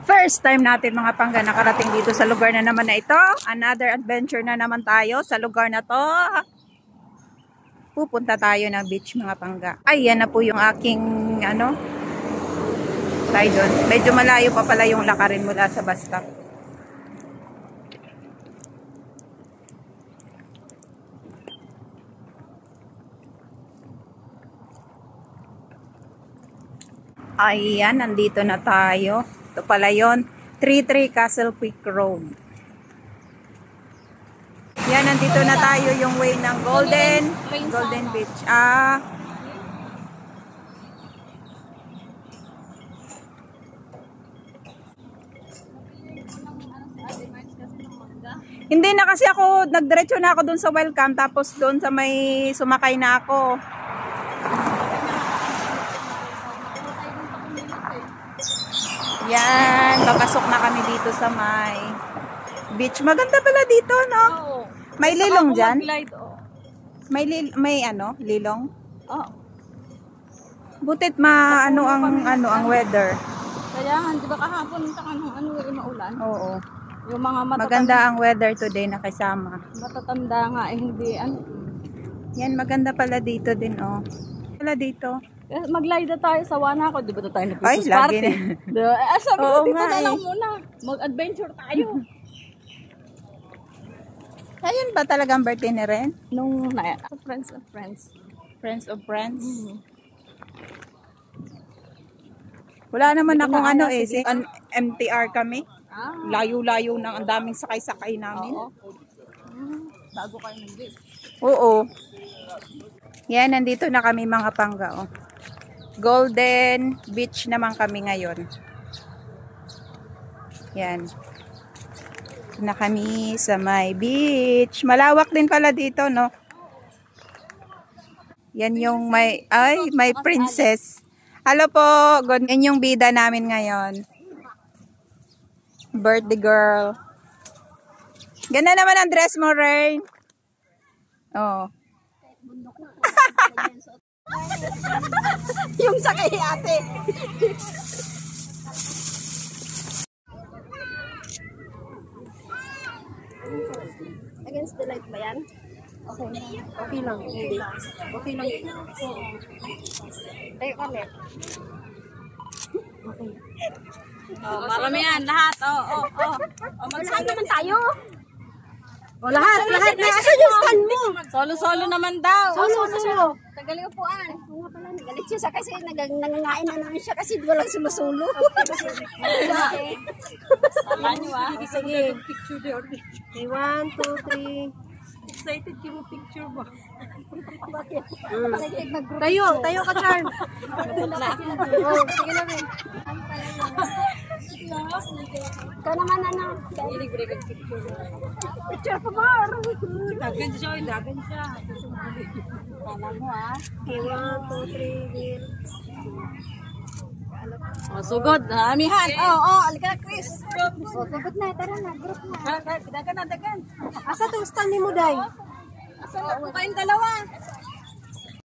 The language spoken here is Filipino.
First time natin mga pangga nakarating dito sa lugar na naman na ito. Another adventure na naman tayo sa lugar na to. Pupunta tayo ng beach mga pangga. Ayan na po yung aking tayo doon. Medyo malayo pa pala yung lakarin mula sa bus stop. Ayan, nandito na tayo. Ito pala yun. 33 Castle Creek Road. Yan, nandito na tayo yung way ng Golden Beach. Hindi na kasi ako, nagdiretso na ako dun sa welcome, tapos dun sa may sumakay na ako. Yan, papasok na kami dito sa may beach. Maganda pala dito, no? Oo. May lilong dyan? May lilong? Oo. Butit ang weather. Kaya di ba kahapon maulan? Oo. Yung mga maganda ang weather today nakisama. Matatanda nga hindi Yan, maganda pala dito din, oh. Pala dito. Mag-glide tayo sa Wanako, di ba tayo na Ay, Christmas lagi party? Sabi ko, dito na lang eh. muna. Mag-adventure tayo. Ayun ba talagang birthday ni Ren? Nung friends of friends. Friends of friends? Mm-hmm. Wala naman akong MTR kami. Ah. Layo-layo nang ang daming sakay-sakay namin. Oo. Bago kayo nag-beach. Oo. Yan, nandito na kami mga pangga, oh. Golden Beach naman kami ngayon. Yan. Ito na kami sa may beach. Malawak din pala dito, no? Yan yung may princess. Hello po. Yan yung bida namin ngayon. Birthday girl. Ganda naman ang dress mo, Rain. Oh. Yung sakay ate. Against the light ba yan? Okay. Okay lang. Hindi. Okay lang. Tayo kami. Okay. Oh, marami yan. Lahat. Magsama naman tayo. O, lahat na. Asa yung stand mo? Solo-solo naman daw. Solo. Tagaling upuan. Oo nga pala, nagalit siya kasi nangangain na namin siya kasi walang sumusulo. Tama niyo Sige. Picture there. 1, 2, 3. Excited ka mo picture mo. Bakit? Tayo ka, Char. Sige na rin. Ikaw naman Libre ka picture. Picture pa ba? Dagan siya. Kala mo Okay, 1, 2, 3, wheel. Sugod. Amihan. Alika na, Chris. Sugod na. Tara na. Group na. Dagan. Asa to stand ni mo, Day? Asa na po kayong dalawa?